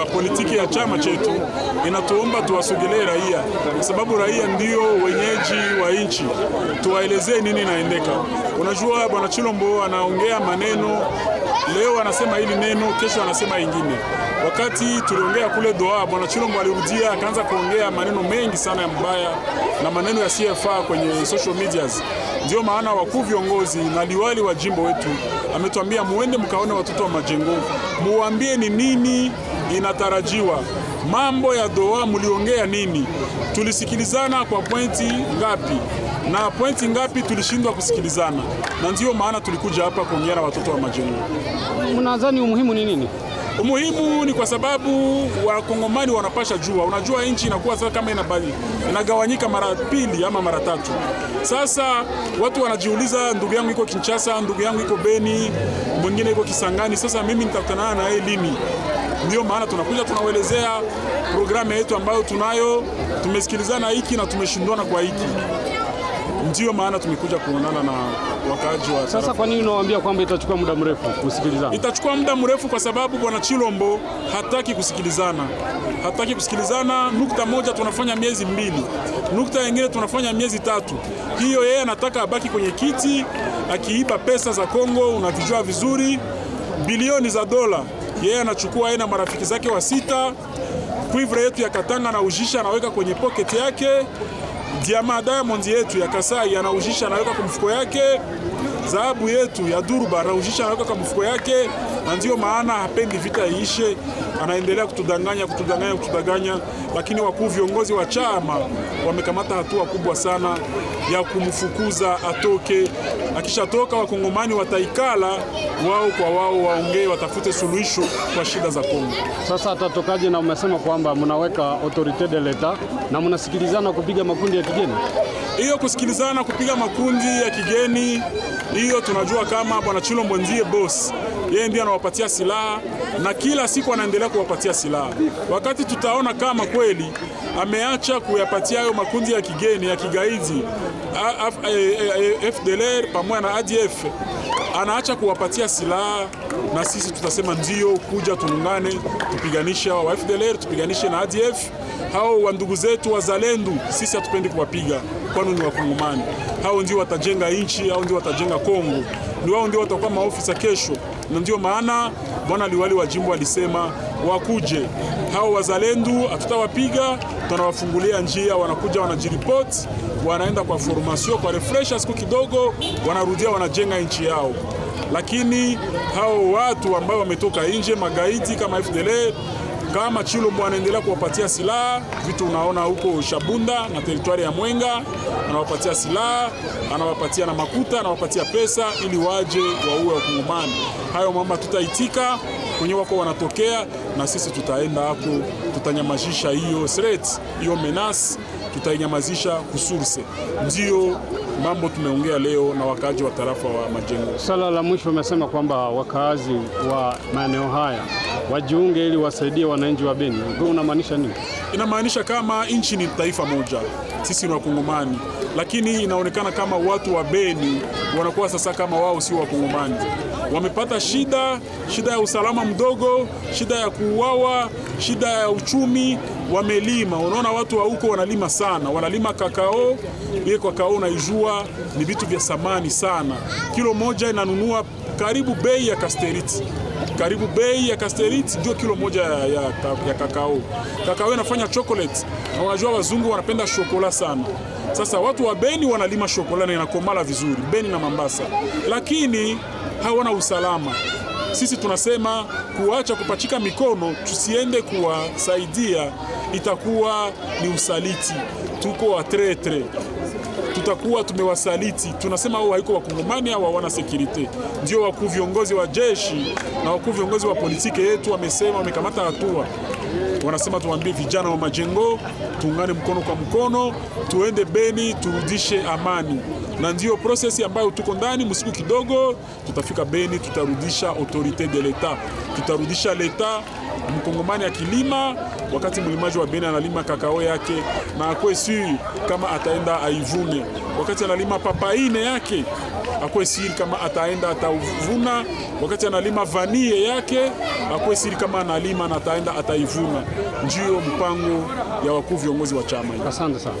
wa politiki ya chama chetu inatuomba tuwasogelee raia, kwa sababu raia ndio wenyeji wa nchi. Tuwaelezee nini inaendeka. Unajua bwana Chilombo anaongea maneno leo, anasema hili neno, kesho anasema ingine. Wakati tuliongea kule Doha, bwana Chilombo alirudia akaanza kuongea maneno mengi sana ya mbaya na maneno ya CFA kwenye social medias. Ndio maana wakuu viongozi na liwali wa jimbo wetu ametuambia muende mkaone watoto wa Majengo, muambie ni nini inatarajiwa. Mambo ya Doha mliongea nini? Tulisikilizana kwa pointi ngapi? Na pointi ngapi tulishindwa kusikilizana? Na ndio maana tulikuja hapa kuongea na watoto wa Majengo. Mnadhani umuhimu ni nini? Umuhimu ni kwa sababu wakongomani wanapasha jua. Unajua nchi inakuwa sasa kama inagawanyika mara pili ama mara tatu. Sasa watu wanajiuliza, ndugu yangu iko Kinshasa, ndugu yangu iko Beni, mwingine iko Kisangani. Sasa mimi nitakutana na yeye lini? Ndio maana tunakuja tunawaelezea programu yetu ambayo tunayo, tumesikilizana hiki na tumeshindwana kwa hiki. Ndio maana tumekuja kuonana na wakaaji wa. Sasa kwa nini unawaambia kwamba itachukua muda mrefu kusikilizana? Itachukua muda mrefu kwa sababu bwana Chilombo hataki kusikilizana. Hataki kusikilizana. Nukta moja tunafanya miezi 2. Nukta nyingine tunafanya miezi 3. Hiyo yeye anataka abaki kwenye kiti akiiba pesa za Kongo, unavijua vizuri, bilioni za dola. Yeye anachukua yeye na marafiki zake wa 6. Cuivre yetu ya Katanga na ujisha anaweka kwenye pocket yake. Diamond yetu ya Kasai anaujisha anaweka kwa mfuko yake. Dhahabu yetu ya Durba anaujisha anaweka kwa mfuko yake. Na ndio maana hapendi vita iishe, anaendelea kutudanganya. Lakini wakuu viongozi wa chama wamekamata hatua kubwa sana ya kumfukuza atoke. Akishatoka wakongomani wataikala wao kwa wao, waongee, watafute suluhisho kwa shida za Kongo. Sasa atatokaje? Na umesema kwamba mnaweka autorite de l'etat na mnasikilizana kupiga makundi ya kigeni. Hiyo kusikilizana kupiga makundi ya kigeni, hiyo tunajua kama bwana Chilombo ndiye boss. Yeye ndiye anawapatia silaha na kila siku anaendelea kuwapatia silaha. Wakati tutaona kama kweli ameacha kuyapatia hayo makundi ya kigeni ya kigaidi, FDLR pamoja na ADF, anaacha kuwapatia silaha, na sisi tutasema ndio, kuja tuungane tupiganisha wa FDLR, tupiganishe na ADF. Hao wa ndugu zetu wazalendo sisi hatupendi kuwapiga, kwani ni wakongomani. Hao ndio watajenga nchi, hao ndio watajenga Kongo, ndio hao ndio watakuwa maofisa kesho. Na ndio maana bwana liwali wa jimbo alisema wakuje hao wazalendo, hatutawapiga, tunawafungulia njia, wanakuja wanajiripoti, wanaenda kwa formation, kwa refresh siku kidogo, wanarudia wanajenga nchi yao. Lakini hao watu ambao wametoka nje, magaidi kama FDLR, kama Chilombo anaendelea kuwapatia silaha, vitu unaona huko Shabunda na teritwari ya Mwenga, anawapatia silaha, anawapatia na makuta, anawapatia pesa ili waje waue wakongomani. Hayo mama tutaitika kwenye wako wanatokea, na sisi tutaenda hapo, tutanyamazisha hiyo threat, hiyo menace, tutainyamazisha kusurse. Ndio mambo tumeongea leo na wakaaji wa tarafa wa Majengo. Sala la mwisho umesema kwamba wakaazi wa maeneo haya wajiunge ili wasaidie wananchi wa Beni. Ndio unamaanisha nini? Inamaanisha kama nchi ni taifa moja, sisi ni wakongomani, lakini inaonekana kama watu wa Beni wanakuwa sasa kama wao si wakongomani. Wamepata shida ya usalama mdogo, shida ya kuuawa, shida ya uchumi, wamelima. Unaona watu wa huko wanalima sana, wanalima kakao. Ile kakao naijua ni vitu vya samani sana. Kilo moja inanunua karibu bei ya Casterite. Karibu bei ya Casterite ndio kilo moja ya kakao. Kakao inafanya chocolate. Na unajua wazungu wanapenda shokola sana. Sasa watu wa Beni wanalima shokola na inakomala vizuri, Beni na Mambasa. Lakini hawana usalama. Sisi tunasema kuacha kupachika mikono, tusiende kuwasaidia, itakuwa ni usaliti. Tuko wa tretre, tutakuwa tumewasaliti. Tunasema wao haiko wakongomani au hawana security. Ndio wakuu viongozi wa jeshi na wakuu viongozi wa politiki yetu wamesema, wamekamata hatua. Wanasema tuambie vijana wa Majengo tuungane mkono kwa mkono, tuende Beni, turudishe amani. Na ndio process ambayo tuko ndani, msiku kidogo tutafika Beni, tutarudisha autorite de l'etat, tutarudisha l'etat. Mkongomani akilima, wakati mlimaji wa Beni analima kakao yake na akwe suri kama ataenda aivune, wakati analima papaine yake akuwe siri kama ataenda atauvuna. Wakati analima vanie yake, akuwe siri kama analima na ataenda ataivuna. Ndio mpango ya wakuu viongozi wa chama. Asante sana.